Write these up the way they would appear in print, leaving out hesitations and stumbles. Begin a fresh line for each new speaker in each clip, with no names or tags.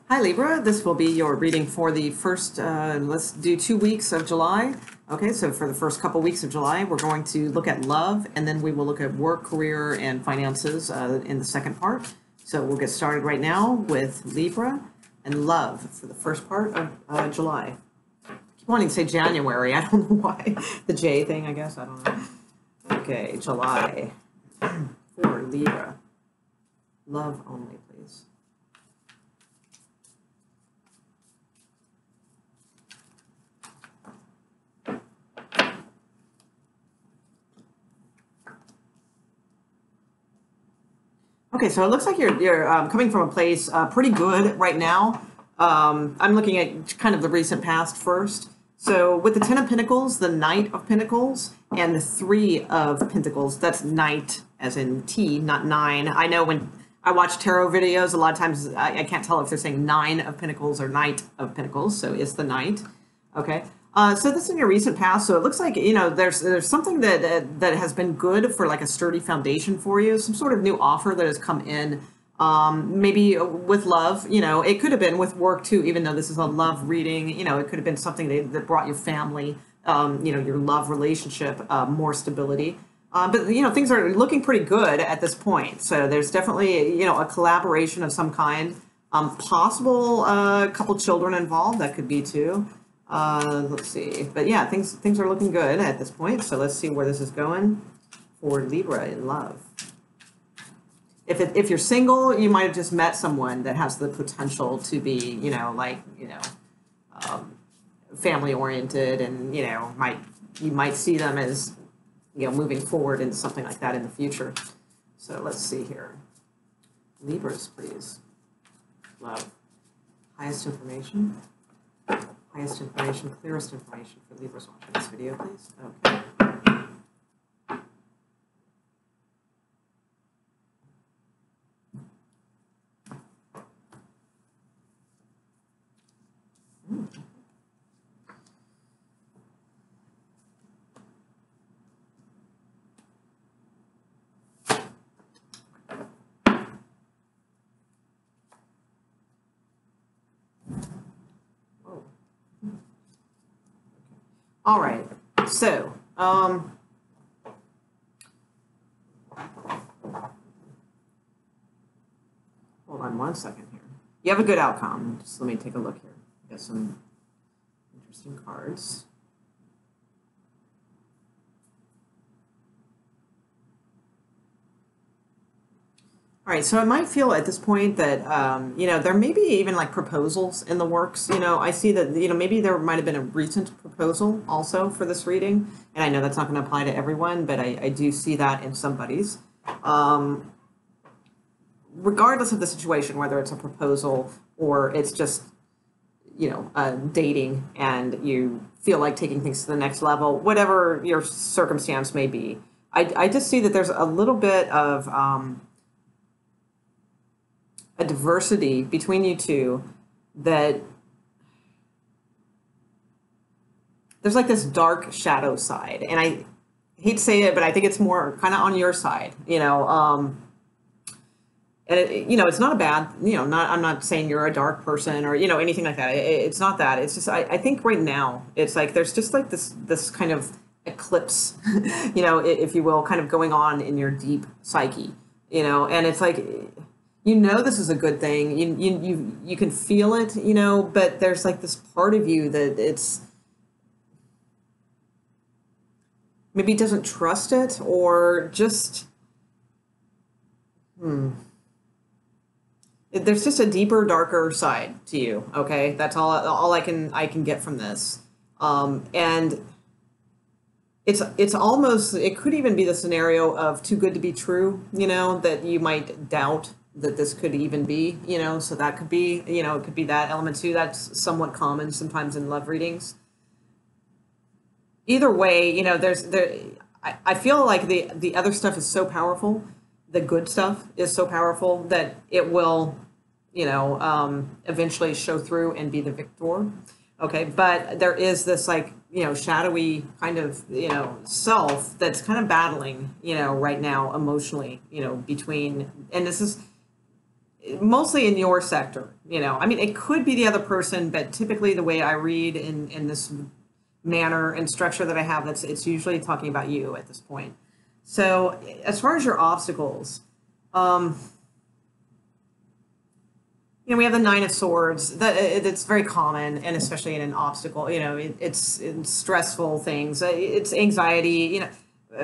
Hi Libra, this will be your reading for the first, let's do 2 weeks of July. Okay, so for the first couple weeks of July, we're going to look at love, and then we will look at work, career, and finances in the second part. So we'll get started right now with Libra and love for the first part of July. I keep wanting to say January, I don't know why. The J thing, I guess, I don't know. Okay, July for Libra. Love only, please. Okay, so it looks like you're coming from a place pretty good right now. I'm looking at kind of the recent past first. So with the Ten of Pentacles, the Knight of Pentacles, and the Three of Pentacles, that's Knight as in T, not nine. I know when I watch tarot videos, a lot of times I can't tell if they're saying Nine of Pentacles or Knight of Pentacles, so it's the Knight. Okay. So this is in your recent past, so it looks like, you know, there's something that has been good for like a sturdy foundation for you, some sort of new offer that has come in, maybe with love, you know, it could have been with work too, even though this is a love reading, you know, it could have been something that brought your family, you know, your love relationship, more stability. But, you know, things are looking pretty good at this point. So there's definitely, you know, a collaboration of some kind, possible couple children involved, that could be too. Let's see, but yeah, things are looking good at this point. So let's see where this is going for Libra in love. If you're single, you might have just met someone that has the potential to be, you know, like, you know, family oriented, and, you know, you might see them as, you know, moving forward into something like that in the future. So let's see here. Libras, please. Love. Highest information. Highest information, clearest information for Libras watching this video, please. Okay. All right, so, hold on one second here. You have a good outcome. Just let me take a look here. Got some interesting cards. All right, so I might feel at this point that, you know, there may be even like proposals in the works. You know, I see that, you know, maybe there might have been a recent proposal also for this reading. And I know that's not going to apply to everyone, but I do see that in somebody's. Regardless of the situation, whether it's a proposal or it's just, you know, dating and you feel like taking things to the next level, whatever your circumstance may be, I just see that there's a little bit of a diversity between you two, that there's like this dark shadow side, and I hate to say it, but I think it's more kind of on your side, you know, and it, you know, it's not a bad, you know, I'm not saying you're a dark person or, you know, anything like that. It's not that. It's just, I think right now it's like there's just like this kind of eclipse, you know, if you will, kind of going on in your deep psyche, you know, and it's like, you know, this is a good thing. You can feel it, you know, but there's like this part of you that it's maybe doesn't trust it, or just there's just a deeper, darker side to you. Okay, that's all I can get from this, and it's almost, it could even be the scenario of too good to be true, you know, that you might doubt that this could even be, you know, so that could be, you know, it could be that element too. That's somewhat common sometimes in love readings. Either way, you know, I feel like the other stuff is so powerful, the good stuff is so powerful that it will, you know, eventually show through and be the victor. Okay, but there is this, like, you know, shadowy kind of, you know, self that's kind of battling, you know, right now emotionally, you know, between, and this is, mostly in your sector, I mean, it could be the other person, but typically the way I read in this manner and structure that I have, it's usually talking about you at this point. So as far as your obstacles, um, we have the Nine of Swords. It's very common, and especially in an obstacle, it's stressful things, it's anxiety,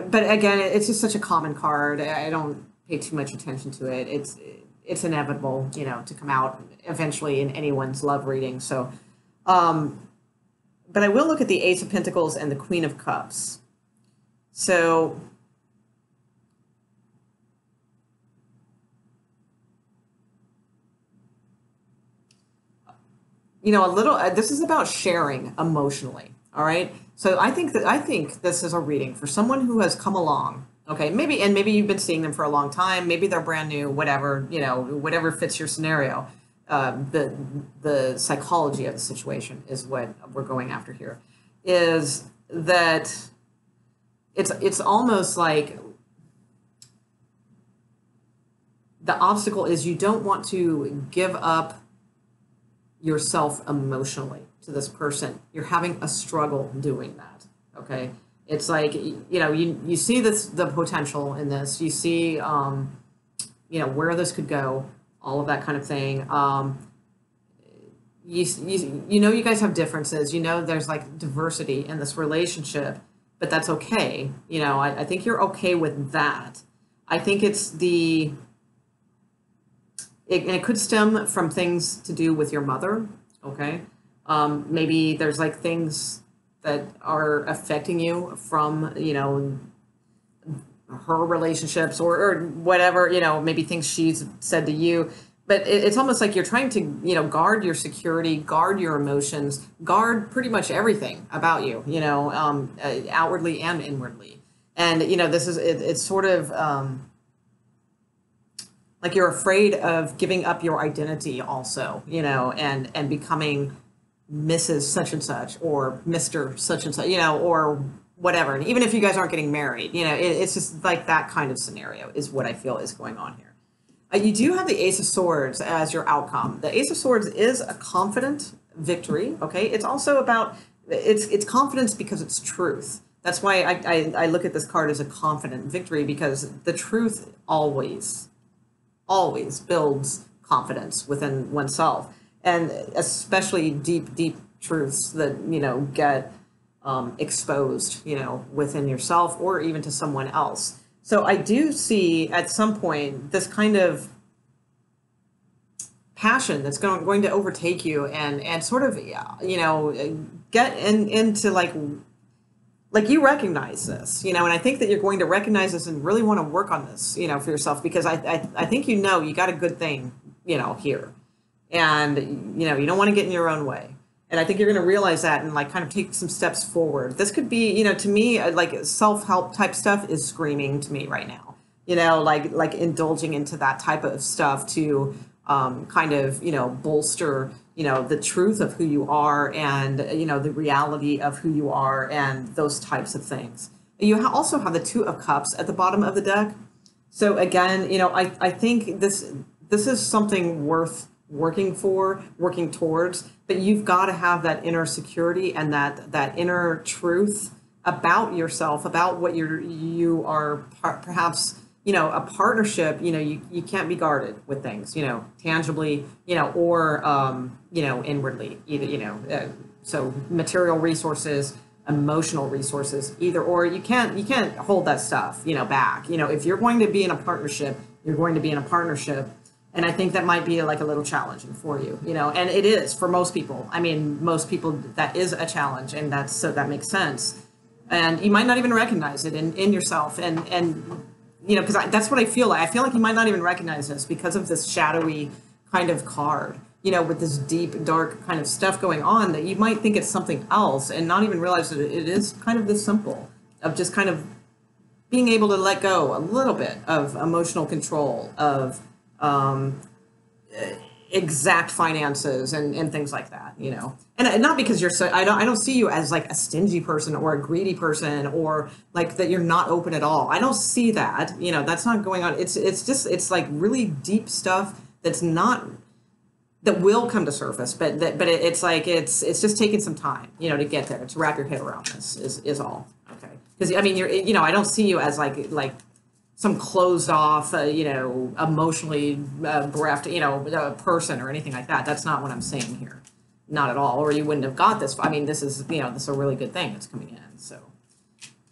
But again, it's just such a common card. I don't pay too much attention to it. It's inevitable, to come out eventually in anyone's love reading. So, but I will look at the Ace of Pentacles and the Queen of Cups. So a little, this is about sharing emotionally. All right. So I think this is a reading for someone who has come along. Okay. Maybe you've been seeing them for a long time. Maybe they're brand new, whatever, whatever fits your scenario. The psychology of the situation is what we're going after here, is that it's almost like the obstacle is you don't want to give up yourself emotionally to this person. You're having a struggle doing that. Okay. It's like, you see the potential in this, you see, where this could go, all of that kind of thing. You guys have differences, there's like diversity in this relationship, but that's okay. I think you're okay with that. I think it could stem from things to do with your mother, okay? Maybe there's like things that are affecting you from, her relationships or whatever, maybe things she's said to you. But it's almost like you're trying to, guard your security, guard your emotions, guard pretty much everything about you, outwardly and inwardly. And, it's sort of, like you're afraid of giving up your identity also, and becoming Mrs. such and such or Mr. such and such, or whatever. And even if you guys aren't getting married, it's just like that kind of scenario is what I feel is going on here. You do have the Ace of Swords as your outcome. The Ace of Swords is a confident victory, okay? It's also about, it's confidence because it's truth. That's why I look at this card as a confident victory, because the truth always builds confidence within oneself, and especially deep truths that get exposed within yourself or even to someone else. So I do see at some point this kind of passion that's going to overtake you and sort of get into like you recognize this, and I think that you're going to recognize this and really want to work on this, for yourself, because I think you got a good thing, here, and you don't want to get in your own way, and I think you're going to realize that and like kind of take some steps forward. This could be, to me, like self-help type stuff is screaming to me right now, like indulging into that type of stuff to kind of bolster the truth of who you are and, the reality of who you are and those types of things. You also have the Two of Cups at the bottom of the deck. So again, I think this is something worth working towards, but you've got to have that inner security and that inner truth about yourself, about what you are perhaps, a partnership, you can't be guarded with things, tangibly, or, inwardly, either, so material resources, emotional resources, either, or you can't hold that stuff, back. If you're going to be in a partnership, you're going to be in a partnership. And I think that might be like a little challenging for you, and it is for most people. I mean, most people, that is a challenge, and that makes sense. And you might not even recognize it in yourself. And because that's what I feel like. I feel like you might not even recognize this because of this shadowy kind of card, with this deep, dark kind of stuff going on, that you might think it's something else and not even realize that it is kind of this simple of just kind of being able to let go a little bit of emotional control of exact finances and things like that, and not because you're I don't see you as like a stingy person or a greedy person or like that you're not open at all. I don't see that, that's not going on. It's like really deep stuff that's not, that will come to surface, but it's like it's just taking some time, to get there, to wrap your head around this is all. Okay, because I mean, I don't see you as like some closed off, emotionally bereft, person or anything like that. That's not what I'm saying here, not at all. Or you wouldn't have got this. I mean, this is this is a really good thing that's coming in. So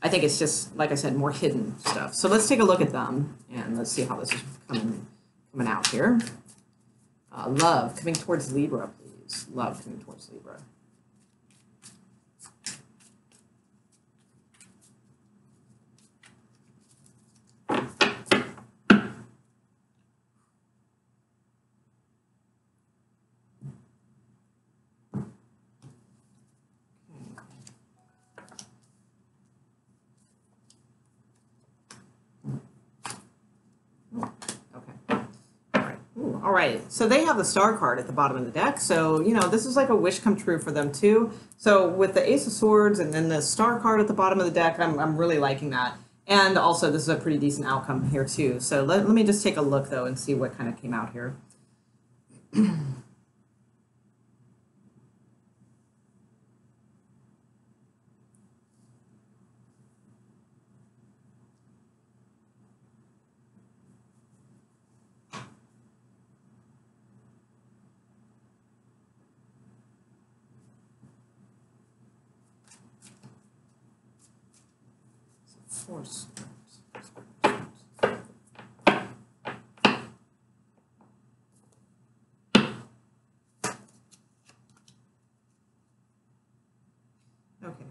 I think it's just, like I said, more hidden stuff. So let's take a look at them and let's see how this is coming out here. Love coming towards Libra, please. Love coming towards Libra. All right, so they have the star card at the bottom of the deck. So, this is like a wish come true for them too. So with the Ace of Swords and then the star card at the bottom of the deck, I'm really liking that. And also this is a pretty decent outcome here too. So let me just take a look though and see what kind of came out here. Force. Okay.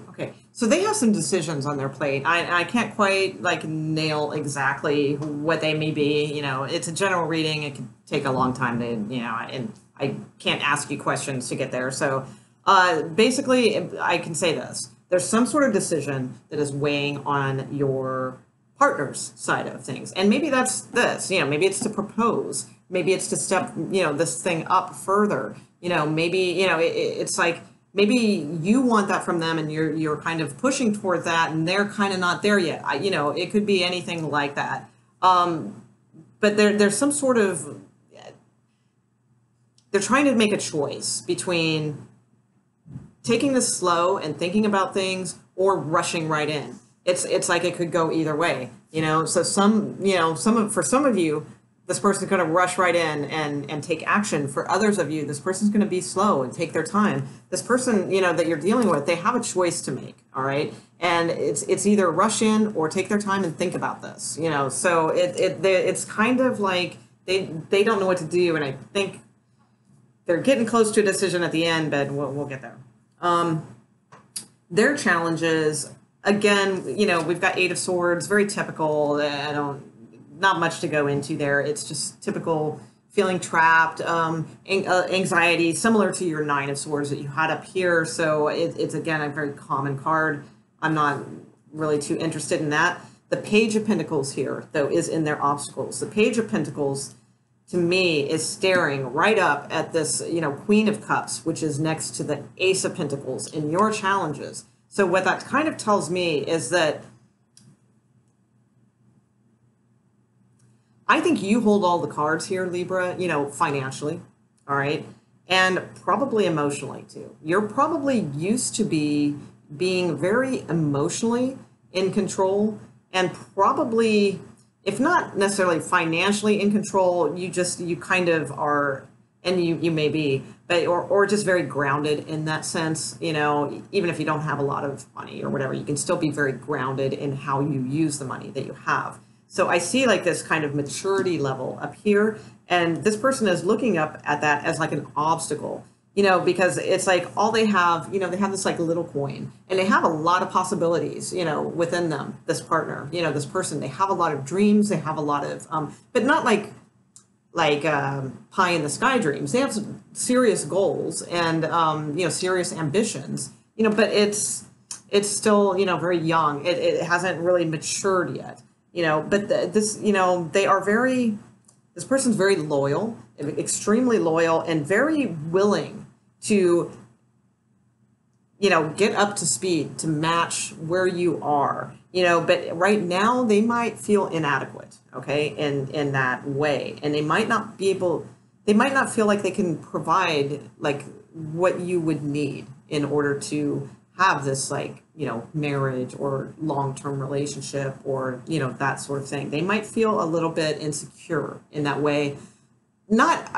Okay, so they have some decisions on their plate. I can't quite nail exactly what they may be. It's a general reading. It can take a long time to, and I can't ask you questions to get there. So basically, I can say this. There's some sort of decision that is weighing on your partner's side of things. And maybe that's this, maybe it's to propose. Maybe it's to step, this thing up further. Maybe, it's like, maybe you want that from them and you're kind of pushing toward that and they're kind of not there yet. It could be anything like that. But there's some sort of, they're trying to make a choice between taking this slow and thinking about things or rushing right in. It's like it could go either way, so for some of you, this person's going to rush right in and take action. For others of you, this person's going to be slow and take their time. This person, that you're dealing with, they have a choice to make, all right? And it's either rush in or take their time and think about this, So it's kind of like they don't know what to do, and I think they're getting close to a decision at the end, but we'll get there. Their challenges, again, we've got Eight of Swords, very typical. Not much to go into there. It's just typical feeling trapped, anxiety, similar to your Nine of Swords that you had up here. So it's, again, a very common card. I'm not really too interested in that. The Page of Pentacles here, though, is in their obstacles. The Page of Pentacles, to me, is staring right up at this, Queen of Cups, which is next to the Ace of Pentacles in your challenges. So what that kind of tells me is that I think you hold all the cards here, Libra, financially, all right, and probably emotionally too. You're probably used to being very emotionally in control, and probably, if not necessarily financially in control, you kind of are, and you may be, but or just very grounded in that sense. Even if you don't have a lot of money or whatever, you can still be very grounded in how you use the money that you have. So I see this kind of maturity level up here, and this person is looking up at that as like an obstacle, because it's like all they have, they have this little coin, and they have a lot of possibilities, within them, this partner, this person. They have a lot of dreams, they have a lot of, but not like pie in the sky dreams. They have some serious goals and, serious ambitions, but it's still, very young. It hasn't really matured yet. But this, they are very, this person's very loyal, extremely loyal, and very willing to, get up to speed to match where you are, but right now they might feel inadequate, okay, in that way. And they might not feel like they can provide like what you would need in order to have this like, marriage or long-term relationship or, that sort of thing. They might feel a little bit insecure in that way. Not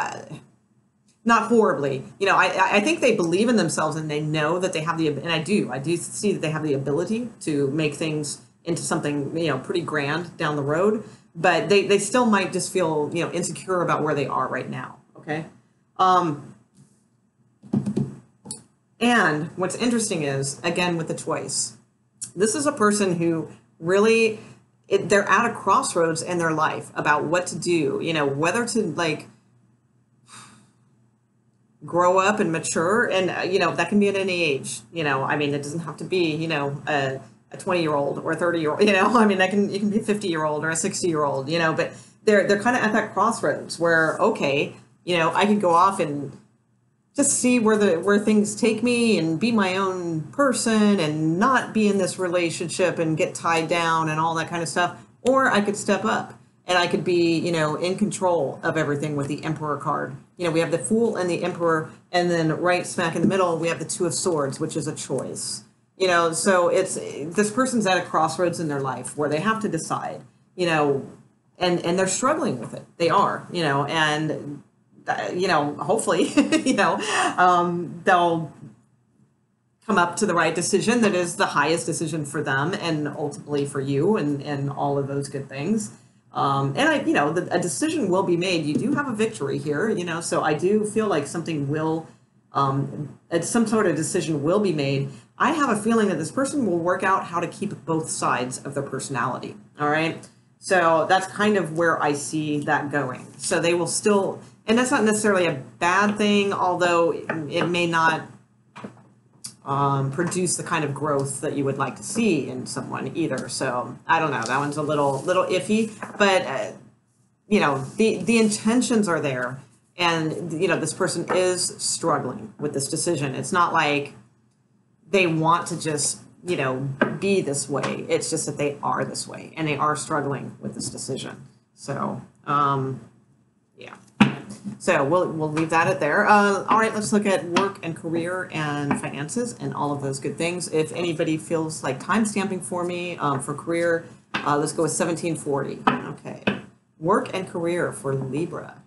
horribly, I think they believe in themselves and they know that they have and I do see that they have the ability to make things into something, pretty grand down the road, but they still might just feel, insecure about where they are right now. Okay. And what's interesting is, again, with the choice, this is a person who really, they're at a crossroads in their life about what to do, whether to like grow up and mature. And, that can be at any age, I mean, it doesn't have to be, a 20-year-old or a 30-year-old, I mean, you can be a 50-year-old or a 60-year-old, but they're kind of at that crossroads where, okay, I could go off and just see where things take me and be my own person and not be in this relationship and get tied down and all that kind of stuff. Or I could step up and I could be, in control of everything with the Emperor card. We have the Fool and the Emperor, and then right smack in the middle, we have the Two of Swords, which is a choice. So this person's at a crossroads in their life where they have to decide, and they're struggling with it. They are, and hopefully, they'll come up to the right decision that is the highest decision for them and ultimately for you and all of those good things. And a decision will be made. You do have a victory here, so I do feel like something will, some sort of decision will be made. I have a feeling that this person will work out how to keep both sides of their personality. All right. So that's kind of where I see that going. So they will still, and that's not necessarily a bad thing, although it may not produce the kind of growth that you would like to see in someone either. So I don't know. That one's a little iffy, but the intentions are there, and this person is struggling with this decision. It's not like they want to just be this way. It's just that they are this way, and they are struggling with this decision. So yeah. So we'll leave that at there. All right, let's look at work and career and finances and all of those good things. If anybody feels like time stamping for me for career, let's go with 1740. Okay, work and career for Libra.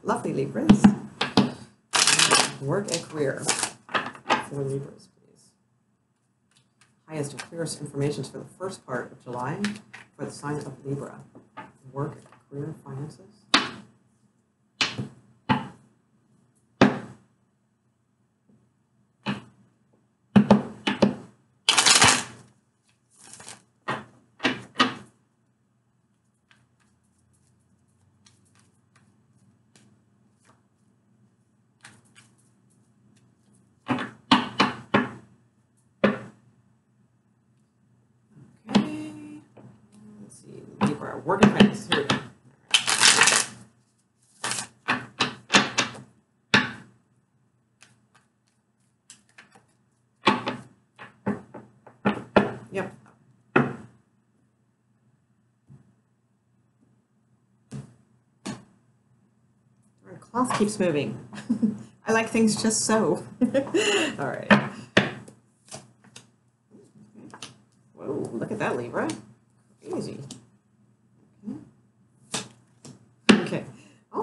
Lovely Libras. Work and career for Libras, please. Highest and clearest information for the first part of July for the sign of Libra. Work, career, finances. Working finances. Here we go. Yep. Our cloth keeps moving. I like things just so. All right. Whoa, look at that, Libra. Crazy.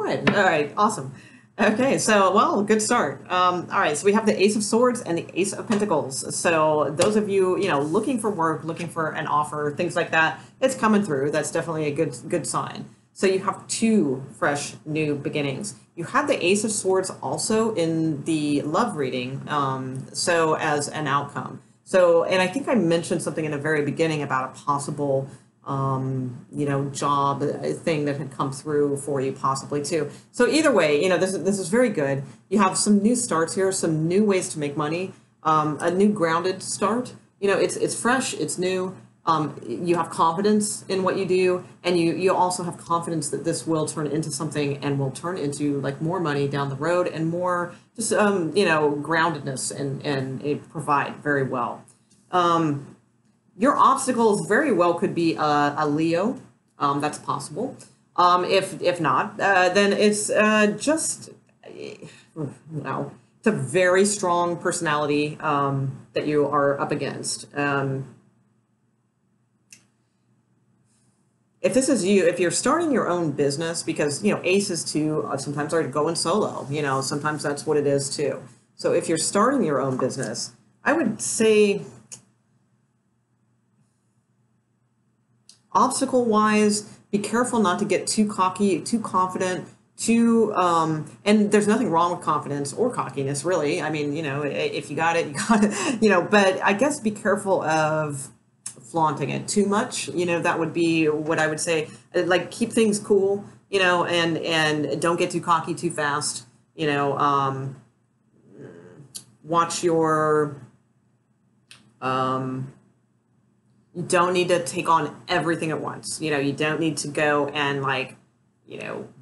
All right, awesome. Okay, so, well, good start. All right, so we have the Ace of Swords and the Ace of Pentacles. So those of you, looking for work, looking for an offer, things like that, it's coming through. That's definitely a good sign. So you have two fresh new beginnings. You had the Ace of Swords also in the love reading, so as an outcome. So, and I think I mentioned something in the very beginning about a possible job thing that had come through for you possibly too. So either way, this is very good. You have some new starts here, some new ways to make money, a new grounded start. It's fresh, it's new. You have confidence in what you do, and you also have confidence that this will turn into something and will turn into like more money down the road and more just groundedness and it provide very well. Your obstacles very well could be a Leo. That's possible. If not, then it's just it's a very strong personality that you are up against. If this is you, if you're starting your own business, because aces too sometimes are going solo. Sometimes that's what it is too. So if you're starting your own business, I would say, obstacle wise, be careful not to get too cocky, too confident, too and there's nothing wrong with confidence or cockiness, really. I mean, if you got it, you got it. But I guess be careful of flaunting it too much. That would be what I would say. Like, keep things cool, and don't get too cocky too fast. Watch your you don't need to take on everything at once. You don't need to go and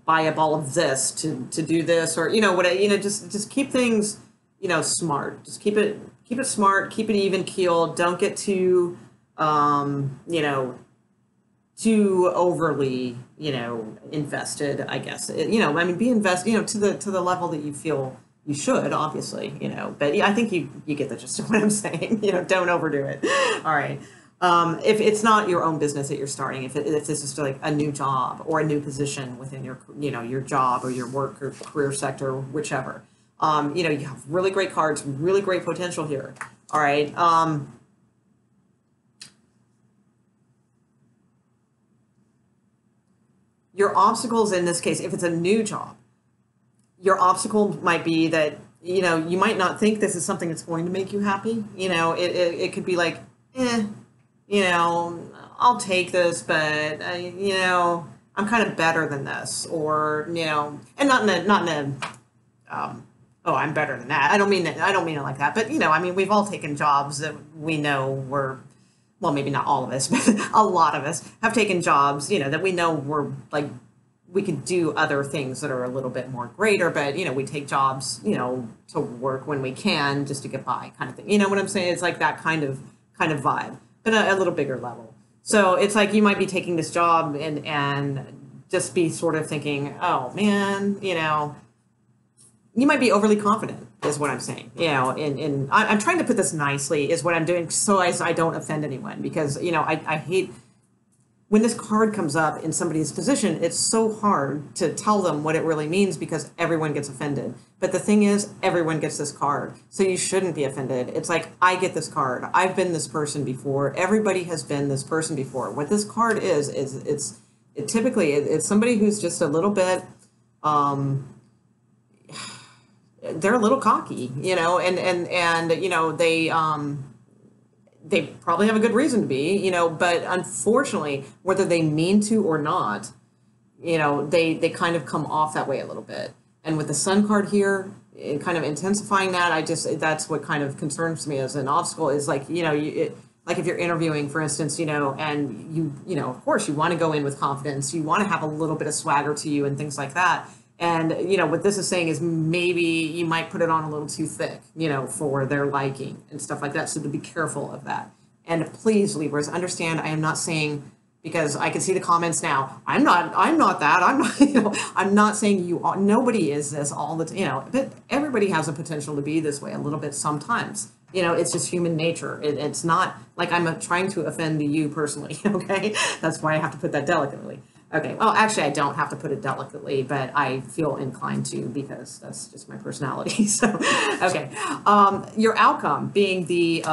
buy up all of this to do this, or just keep things smart. Just keep it smart, keep it even keeled. Don't get too too overly invested, I guess. Be invested to the level that you feel you should, obviously, but I think you get the gist of what I'm saying. Don't overdo it. All right. If it's not your own business that you're starting, if this is like a new job or a new position within your your job or your work or career sector, whichever, you have really great cards, really great potential here. All right. Your obstacles in this case, if it's a new job, your obstacle might be that you might not think this is something that's going to make you happy. It could be like, I'll take this, but I'm kind of better than this, or and not in a oh, I'm better than that. I don't mean it like that, but we've all taken jobs that we know were, well, maybe not all of us, but a lot of us have taken jobs, that we know were like, we could do other things that are a little bit more greater, but we take jobs, to work when we can just to get by, kind of thing. You know what I'm saying? It's like that kind of vibe, but a little bigger level. So it's like you might be taking this job and just be sort of thinking, oh man, you might be overly confident, is what I'm saying. And I'm trying to put this nicely, is what I'm doing, so as I don't offend anyone, because I hate when this card comes up in somebody's position. It's so hard to tell them what it really means because everyone gets offended. But the thing is, everyone gets this card, so you shouldn't be offended. It's like, I get this card. I've been this person before. Everybody has been this person before. What this card is typically it's somebody who's just a little bit, they're a little cocky, and they probably have a good reason to be, but unfortunately, whether they mean to or not, they kind of come off that way a little bit. And with the Sun card here, kind of intensifying that, that's what kind of concerns me as an obstacle, is like, like if you're interviewing, for instance, and of course you want to go in with confidence, you want to have a little bit of swagger to you and things like that. And, what this is saying is maybe you might put it on a little too thick, for their liking and stuff like that. So to be careful of that. And please, Libras, understand, I am not saying, because I can see the comments now, I'm not that, I'm not, I'm not saying you are, nobody is this all the time, but everybody has a potential to be this way a little bit sometimes. It's just human nature. It's not like I'm trying to offend you personally, okay? That's why I have to put that delicately. Okay, well, actually, I don't have to put it delicately, but I feel inclined to, because that's just my personality. So, okay. Your outcome being the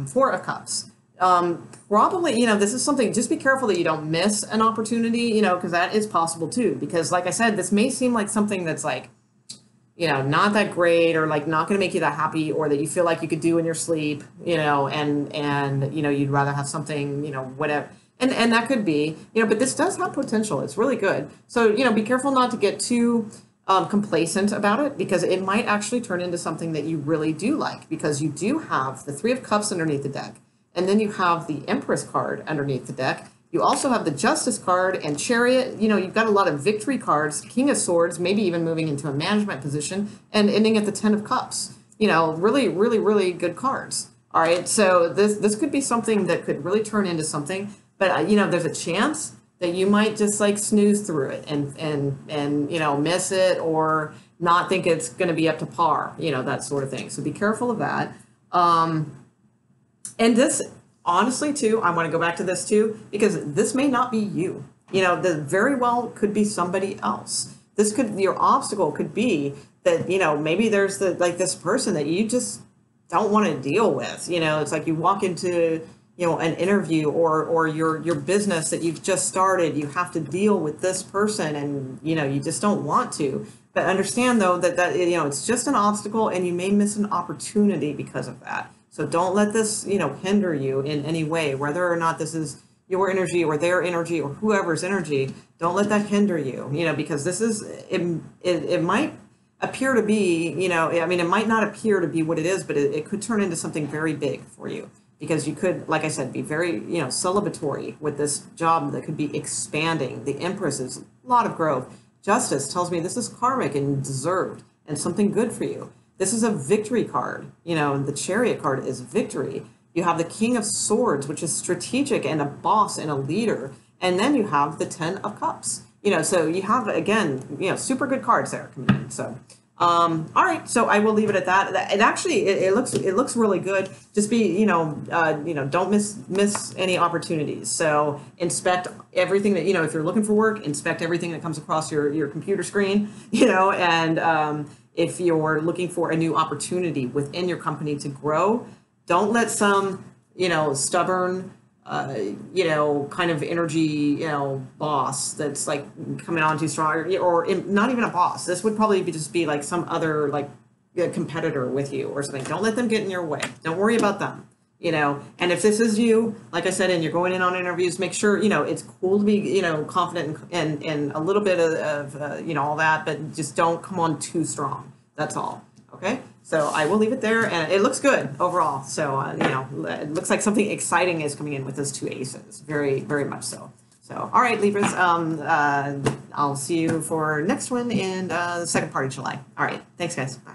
Four of Cups. Probably, this is something, just be careful that you don't miss an opportunity, because that is possible too. Because like I said, this may seem like something that's like, not that great, or like not going to make you that happy, or that you feel like you could do in your sleep, and you'd rather have something, whatever. And that could be, but this does have potential. It's really good. So, be careful not to get too complacent about it, because it might actually turn into something that you really do like, because you do have the Three of Cups underneath the deck. And then you have the Empress card underneath the deck. You also have the Justice card and Chariot. You know, you've got a lot of victory cards, King of Swords, maybe even moving into a management position, and ending at the Ten of Cups. You know, really, really, really good cards. All right, so this could be something that could really turn into something. But, you know, there's a chance that you might just like snooze through it and you know, miss it or not think it's going to be up to par, you know, that sort of thing. So be careful of that. And this, honestly, too, I want to go back to this, too, because this may not be you. You know, this very well could be somebody else. This could, your obstacle could be that, you know, maybe there's this person that you just don't want to deal with. You know, it's like you walk into, you know, an interview or your business that you've just started, you have to deal with this person and, you know, you just don't want to. But understand, though, that you know, it's just an obstacle and you may miss an opportunity because of that. So don't let this, you know, hinder you in any way, whether or not this is your energy or their energy or whoever's energy. Don't let that hinder you, you know, because this is, it might appear to be, you know, I mean, it might not appear to be what it is, but it could turn into something very big for you. Because you could, like I said, be very, you know, celebratory with this job that could be expanding. The Empress is a lot of growth. Justice tells me this is karmic and deserved and something good for you. This is a victory card. You know, the Chariot card is victory. You have the King of Swords, which is strategic and a boss and a leader. And then you have the Ten of Cups. You know, so you have, again, you know, super good cards there coming in. So, all right. So I will leave it at that. It actually, it looks really good. Just be, you know, don't miss any opportunities. So inspect everything that, you know, if you're looking for work, inspect everything that comes across your computer screen, you know, and, if you're looking for a new opportunity within your company to grow, don't let some, you know, stubborn, you know, kind of energy, you know, boss that's like coming on too strong, or not even a boss. This would probably just be like some other like competitor with you or something. Don't let them get in your way. Don't worry about them, you know. And if this is you, like I said, and you're going in on interviews, make sure, you know, it's cool to be, you know, confident and a little bit of you know, all that, but just don't come on too strong. That's all. Okay. So I will leave it there, and it looks good overall. So, you know, it looks like something exciting is coming in with those two aces. Very, very much so. So, all right, Libras, I'll see you for next one in the second part of July. All right. Thanks, guys. Bye.